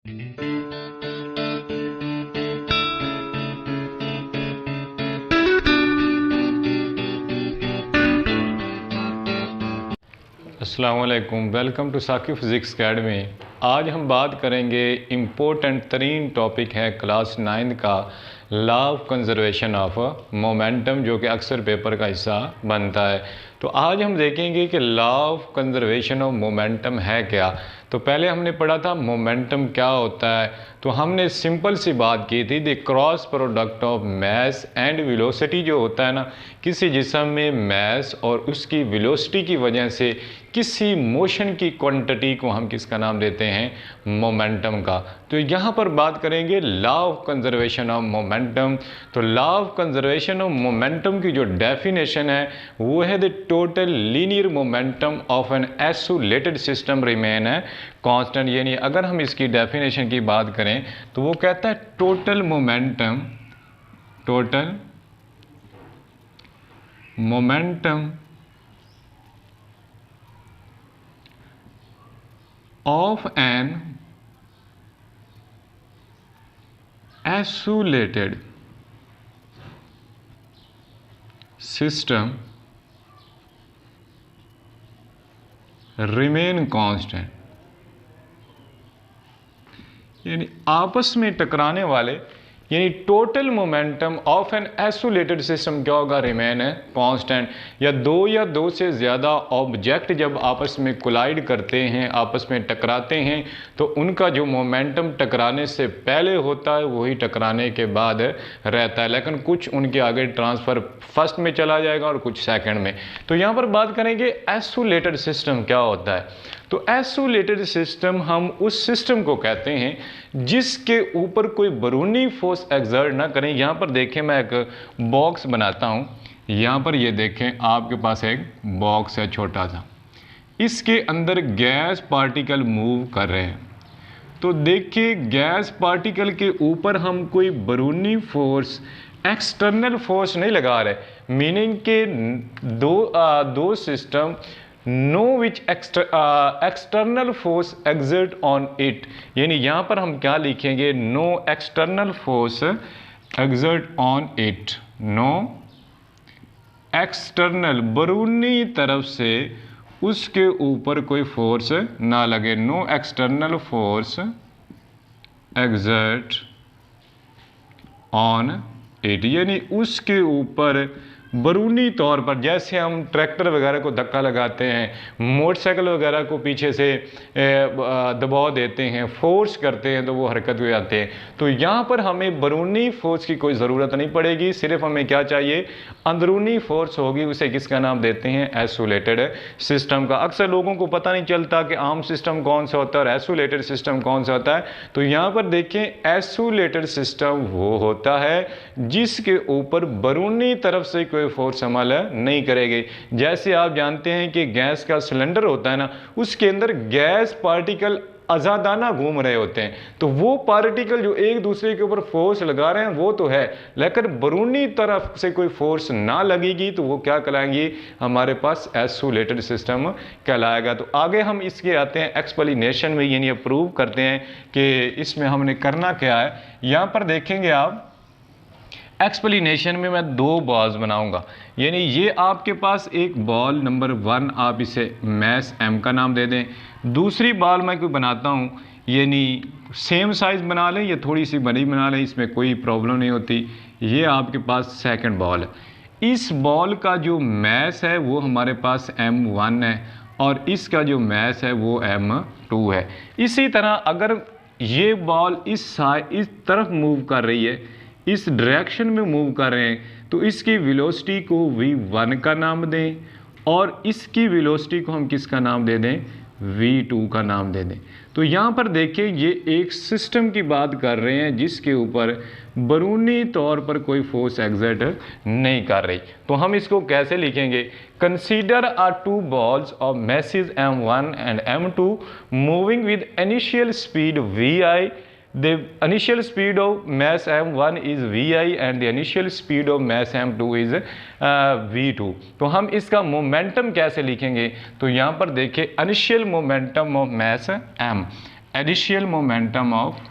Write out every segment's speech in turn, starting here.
अस्सलाम वालेकुम, welcome to Saqib physics academy. आज हम बात करेंगे इम्पोर्टेंट तरीन टॉपिक है क्लास 9 का law of conservation of momentum, जो कि अक्सर पेपर का हिस्सा बनता है। तो आज हम देखेंगे कि law of conservation of momentum है क्या। तो पहले हमने पढ़ा था मोमेंटम क्या होता है। तो हमने सिंपल सी बात की थी, the cross product of mass and velocity जो होता है ना, किसी जिस्म में मैस और उसकी वेलोसिटी की वजह से किसी मोशन की क्वांटिटी को हम किसका नाम देते हैं, मोमेंटम का। तो यहाँ पर बात करेंगे law of conservation of momentum. तो law of conservation of momentum की जो डेफिनेशन है वो है the total linear momentum of an isolated system remain है कांस्टेंट। यानी अगर हम इसकी डेफिनेशन की बात करें तो वो कहता है total momentum of an isolated system remain constant। यानी आपस में टकराने वाले यानी total momentum of an isolated system क्या होगा, रिमेन है कांस्टेंट। या दो से ज़्यादा ऑब्जेक्ट जब आपस में कोलाइड करते हैं, आपस में टकराते हैं, तो उनका जो मोमेंटम टकराने से पहले होता है वही टकराने के बाद रहता है, लेकिन कुछ उनके आगे ट्रांसफ़र फर्स्ट में चला जाएगा और कुछ सेकंड में। तो यहाँ पर बात करेंगे आइसोलेटेड सिस्टम क्या होता है। तो आइसोलेटेड सिस्टम हम उस सिस्टम को कहते हैं जिसके ऊपर कोई बैरूनी फोर्स एक्सर्ट ना करें। यहाँ पर देखें, मैं एक बॉक्स बनाता हूँ। यहाँ पर ये देखें, आपके पास एक बॉक्स है छोटा सा, इसके अंदर गैस पार्टिकल मूव कर रहे हैं। तो देखिए, गैस पार्टिकल के ऊपर हम कोई बैरूनी फोर्स, एक्सटर्नल फोर्स नहीं लगा रहे, मीनिंग के दो system no which external force exert on it. यानी यहाँ पर हम क्या लिखेंगे, no external force exert on it, no external बैरूनी तरफ से उसके ऊपर कोई फोर्स ना लगे, no external force exert on it. यानी उसके ऊपर बैरूनी तौर पर, जैसे हम ट्रैक्टर वगैरह को धक्का लगाते हैं, मोटरसाइकिल वगैरह को पीछे से दबाव देते हैं, फोर्स करते हैं तो वो हरकत हो जाते हैं। तो यहाँ पर हमें बैरूनी फोर्स की कोई ज़रूरत नहीं पड़ेगी, सिर्फ हमें क्या चाहिए, अंदरूनी फोर्स होगी। उसे किसका नाम देते हैं, आइसोलेटेड सिस्टम का। अक्सर लोगों को पता नहीं चलता कि आम सिस्टम कौन सा होता है और आइसोलेटेड सिस्टम कौन सा होता है। तो यहाँ पर देखें, आइसोलेटेड सिस्टम वो होता है जिसके ऊपर बैरूनी तरफ से कोई फोर्स अमल नहीं करेगी। जैसे आप जानते हैं कि गैस का सिलेंडर होता है ना, उसके अंदर गैस पार्टिकल आज़ादाना घूम रहे होते हैं। तो वो पार्टिकल जो एक दूसरे के ऊपर फोर्स लगा रहे हैं वो तो है, लेकिन बैरूनी तरफ से कोई फोर्स ना लगेगी तो वो क्या कहलाएंगी, हमारे पास आइसोलेटेड सिस्टम कहलाएगा। तो आगे हम इसके आते हैं एक्सप्लेनेशन में, यानी प्रूव करते हैं कि इसमें हमने करना क्या है। यहाँ पर देखेंगे आप, एक्सप्लेनेशन में मैं दो बॉल्स बनाऊंगा। यानी ये आपके पास एक बॉल नंबर 1, आप इसे मैस m का नाम दे दें। दूसरी बॉल मैं कोई बनाता हूँ, यानी सेम साइज़ बना लें या थोड़ी सी बड़ी बना लें, इसमें कोई प्रॉब्लम नहीं होती। ये आपके पास सेकंड बॉल है। इस बॉल का जो मैस है वो हमारे पास m1 है और इसका जो मैस है वो m2 है। इसी तरह अगर ये बॉल इस तरफ मूव कर रही है, इस डायरेक्शन में मूव कर रहे हैं, तो इसकी वेलोसिटी को v1 का नाम दें और इसकी वेलोसिटी को हम किसका नाम दे दें, v2 का नाम दे दें। तो यहाँ पर देखिए, ये एक सिस्टम की बात कर रहे हैं जिसके ऊपर बैरूनी तौर पर कोई फोर्स एक्सर्ट नहीं कर रही। तो हम इसको कैसे लिखेंगे, consider are two balls of masses m1 and m2 moving with initial speed vi। The initial speed of mass m1 is vi and the initial speed of mass m2 is v2। तो हम इसका momentum कैसे लिखेंगे, तो यहाँ पर देखिए, initial momentum of mass m, initial momentum of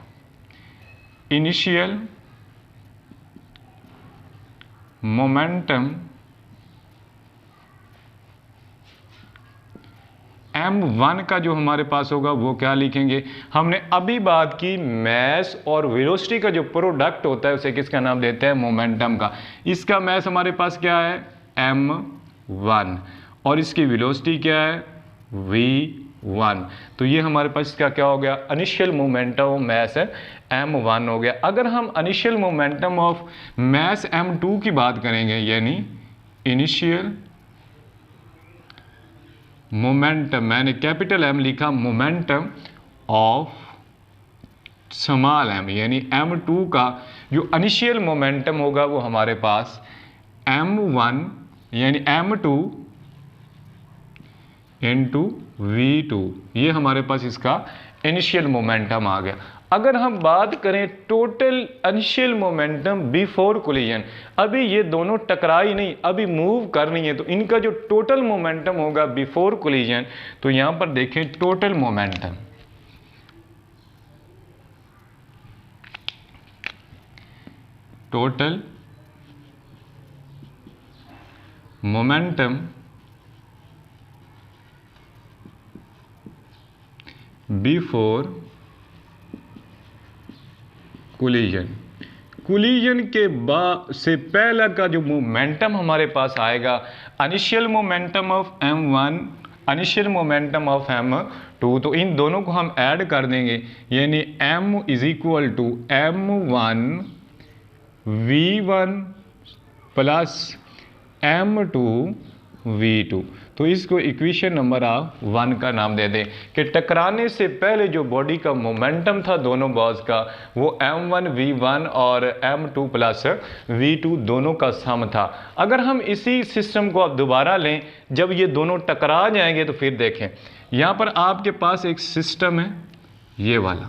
initial momentum m1 का जो हमारे पास होगा वो क्या लिखेंगे, हमने अभी बात की मैस और वेलोसिटी का जो प्रोडक्ट होता है उसे किसका नाम देते हैं, मोमेंटम का। इसका मैस हमारे पास क्या है, m1, और इसकी वेलोसिटी क्या है, v1। तो ये हमारे पास इसका क्या हो गया, initial momentum of mass m1 हो गया। अगर हम initial momentum of mass m2 की बात करेंगे, यानी इनिशियल मोमेंटम, मैंने कैपिटल M लिखा, मोमेंटम ऑफ स्मॉल m, यानी m2 का जो इनिशियल मोमेंटम होगा वो हमारे पास m1 यानी m2 इंटू v2, ये हमारे पास इसका इनिशियल मोमेंटम आ गया। अगर हम बात करें total initial momentum before collision, अभी ये दोनों टकराई नहीं, अभी मूव कर रही है, तो इनका जो टोटल मोमेंटम होगा बिफोर कोलिजन, तो यहां पर देखें total momentum, total momentum before collision, collision के बाद से पहला का जो मोमेंटम हमारे पास आएगा, initial momentum of m1, initial momentum of m2, तो इन दोनों को हम ऐड कर देंगे, यानी m is equal to m1 v1 plus m2 v2। तो इसको इक्वेशन नंबर आप 1 का नाम दे दें कि टकराने से पहले जो बॉडी का मोमेंटम था दोनों बॉल्स का, वो m1 v1 और m2 प्लस v2 दोनों का सम था। अगर हम इसी सिस्टम को अब दोबारा लें, जब ये दोनों टकरा जाएंगे, तो फिर देखें यहाँ पर आपके पास एक सिस्टम है, ये वाला,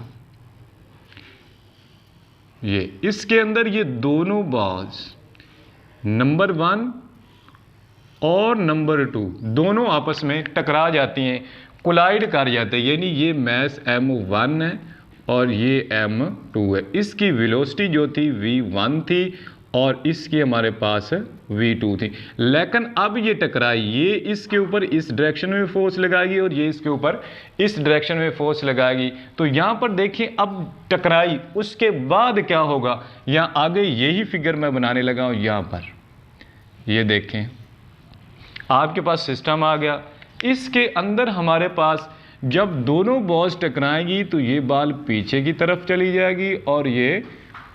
ये इसके अंदर ये दोनों बॉल्स नंबर 1 और नंबर 2 दोनों आपस में टकरा जाती हैं, कोलाइड कर जाते हैं, यानी ये मैस m1 है और ये m2 है। इसकी वेलोसिटी जो थी v1 थी और इसकी हमारे पास v2 थी, लेकिन अब ये टकराई, ये इसके ऊपर इस डायरेक्शन में फोर्स लगाएगी और ये इसके ऊपर इस डायरेक्शन में फोर्स लगाएगी। तो यहाँ पर देखिए अब टकराई, उसके बाद क्या होगा, यहाँ आगे यही फिगर मैं बनाने लगा हूँ। यहाँ पर ये देखें आपके पास सिस्टम आ गया, इसके अंदर हमारे पास जब दोनों बॉल्स टकराएंगी तो ये बॉल पीछे की तरफ चली जाएगी और ये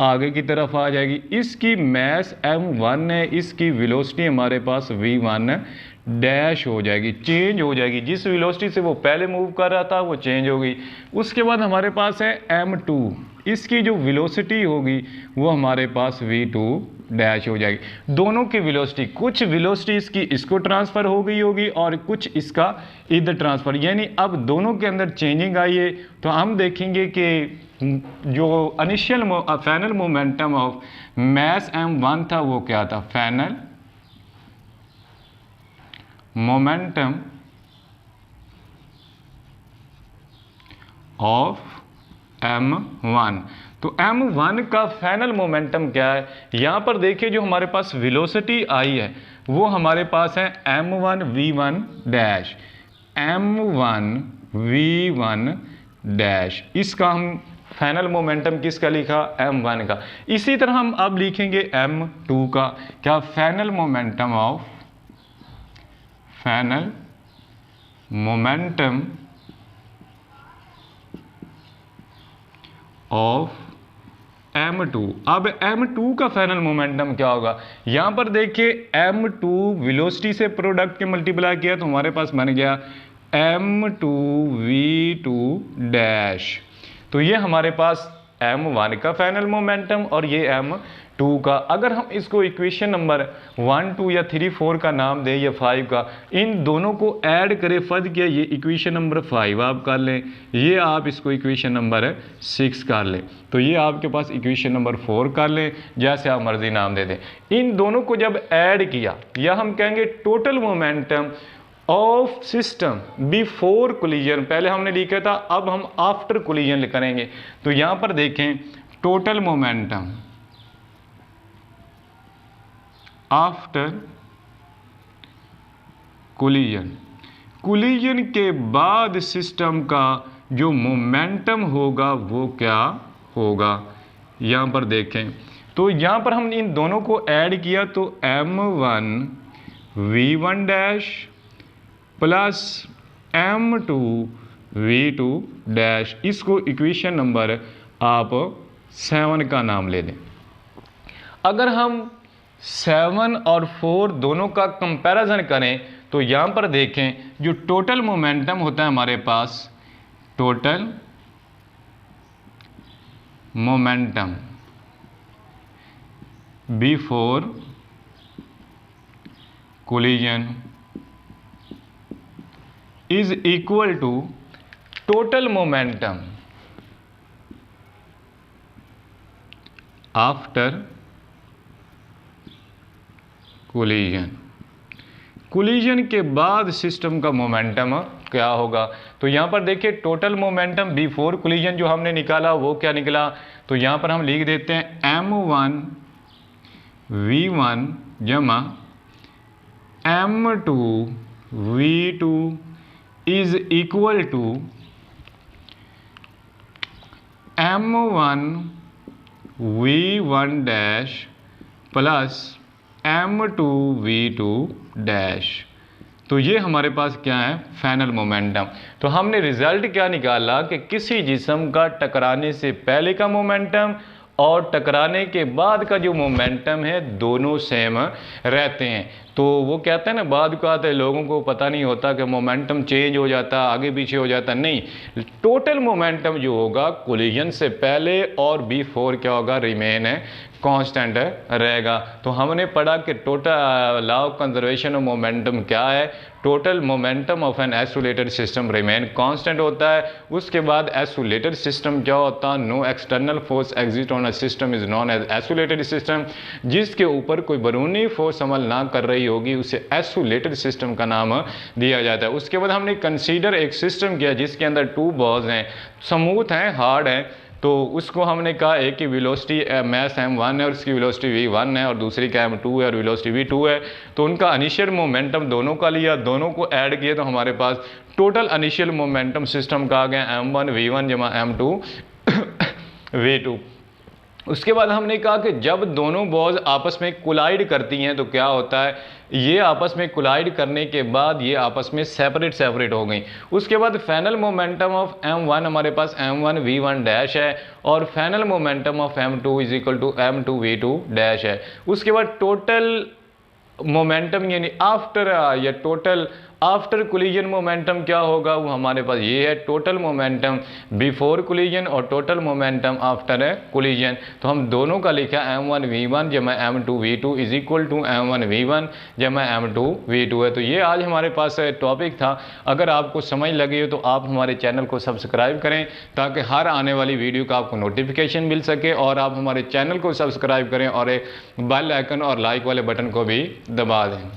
आगे की तरफ आ जाएगी। इसकी मैस m1 है, इसकी वेलोसिटी हमारे पास v1 डैश हो जाएगी, चेंज हो जाएगी, जिस वेलोसिटी से वो पहले मूव कर रहा था वो चेंज हो गई। उसके बाद हमारे पास है m2, इसकी जो वेलोसिटी होगी वो हमारे पास v2 डैश हो जाएगी। दोनों की वेलोसिटी, कुछ वेलोसिटी इसकी इसको ट्रांसफ़र हो गई होगी और कुछ इसका इधर ट्रांसफ़र, यानी अब दोनों के अंदर चेंजिंग आई है। तो हम देखेंगे कि जो initial final momentum of mass m1 था वो क्या था, फाइनल मोमेंटम ऑफ m1। तो m1 का फाइनल मोमेंटम क्या है, यहाँ पर देखिए जो हमारे पास वेलोसिटी आई है वो हमारे पास है m1 v1 dash, m1 v1 dash, इसका हम फाइनल मोमेंटम किसका लिखा, m1 का। इसी तरह हम अब लिखेंगे m2 का, क्या, final momentum of, final momentum of m2। अब m2 का फाइनल मोमेंटम क्या होगा, यहाँ पर देखिए m2 वेलोसिटी से प्रोडक्ट के मल्टीप्लाई किया तो हमारे पास बन गया m2 v2 डैश। तो ये हमारे पास m1 का फाइनल मोमेंटम और ये m2 का। अगर हम इसको इक्वेशन नंबर 1, 2 या 3, 4 का नाम दें या 5 का, इन दोनों को ऐड करें, फर्ज किया, ये इक्वेशन नंबर 5 आप कर लें, ये आप इसको इक्वेशन नंबर 6 कर लें, तो ये आपके पास इक्वेशन नंबर 4 कर लें, जैसे आप मर्जी नाम दे दें। इन दोनों को जब ऐड किया, या हम कहेंगे total momentum of system before collision, पहले हमने लिखा था, अब हम आफ्टर कोलिजन करेंगे। तो यहां पर देखें total momentum after collision, collision के बाद सिस्टम का जो मोमेंटम होगा वो क्या होगा, यहां पर देखें। तो यहां पर हम इन दोनों को ऐड किया तो m1 v1 dash plus m2 v2 dash, इसको इक्वेशन नंबर आप 7 का नाम ले दें। अगर हम 7 और 4 दोनों का कंपैरिजन करें तो यहां पर देखें जो टोटल मोमेंटम होता है हमारे पास, total momentum before collision is equal to total momentum after collision, collision के बाद सिस्टम का मोमेंटम क्या होगा। तो यहां पर देखिए टोटल मोमेंटम बिफोर कोलिजन जो हमने निकाला वो क्या निकला, तो यहां पर हम लिख देते हैं m1 v1 जमा m2 v2 is equal to m1 v1 dash plus m2 v2 dash. तो ये हमारे पास क्या है, फाइनल मोमेंटम। तो हमने रिजल्ट क्या निकाला कि किसी जिस्म का टकराने से पहले का मोमेंटम और टकराने के बाद का जो मोमेंटम है दोनों सेम रहते हैं। तो वो कहते हैं ना, बाद को आते लोगों को पता नहीं होता कि मोमेंटम चेंज हो जाता, आगे पीछे हो जाता, नहीं, टोटल मोमेंटम जो होगा कोलिजन से पहले और बिफोर क्या होगा, रिमेन है, कांस्टेंट रहेगा। तो हमने पढ़ा कि total law of conservation of momentum क्या है, total momentum of an isolated system remain constant होता है। उसके बाद आइसोलेटेड सिस्टम क्या होता है, no external force exist on a system is known as isolated system, जिसके ऊपर कोई बैरूनी फोर्स अमल ना कर रही होगी उसे आइसोलेटेड सिस्टम का नाम दिया जाता है। उसके बाद हमने कंसीडर एक सिस्टम किया जिसके अंदर 2 बॉल्स हैं, स्मूथ हैं, हार्ड हैं, तो उसको हमने कहा एक की वेलोसिटी मैस m1 है और उसकी वेलोसिटी v1 है और दूसरी का m2 है और वेलोसिटी v2 है। तो उनका इनिशियल मोमेंटम दोनों का लिया, दोनों को ऐड किए तो हमारे पास टोटल इनिशियल मोमेंटम सिस्टम का आ गया m1 v1 जमा m2 v2। उसके बाद हमने कहा कि जब दोनों बॉल्स आपस में कोलाइड करती हैं तो क्या होता है, ये आपस में कोलाइड करने के बाद ये आपस में सेपरेट हो गई। उसके बाद फाइनल मोमेंटम ऑफ m1 हमारे पास m1 v1 डैश है और final momentum of m2 is equal to m2 v2 dash है। उसके बाद टोटल मोमेंटम यानी आफ्टर या टोटल आफ्टर कोलिजन मोमेंटम क्या होगा, वो हमारे पास ये है, टोटल मोमेंटम बिफोर कोलिजन और टोटल मोमेंटम आफ्टर कोलिजन। तो हम दोनों का लिखा m1 v1 जमा m2 v2 is equal to m1 v1 जमा m2 v2 है। तो ये आज हमारे पास टॉपिक था। अगर आपको समझ लगी हो तो आप हमारे चैनल को सब्सक्राइब करें ताकि हर आने वाली वीडियो का आपको नोटिफिकेशन मिल सके, और आप हमारे चैनल को सब्सक्राइब करें और एक बेल आइकन और लाइक वाले बटन को भी दबा दें।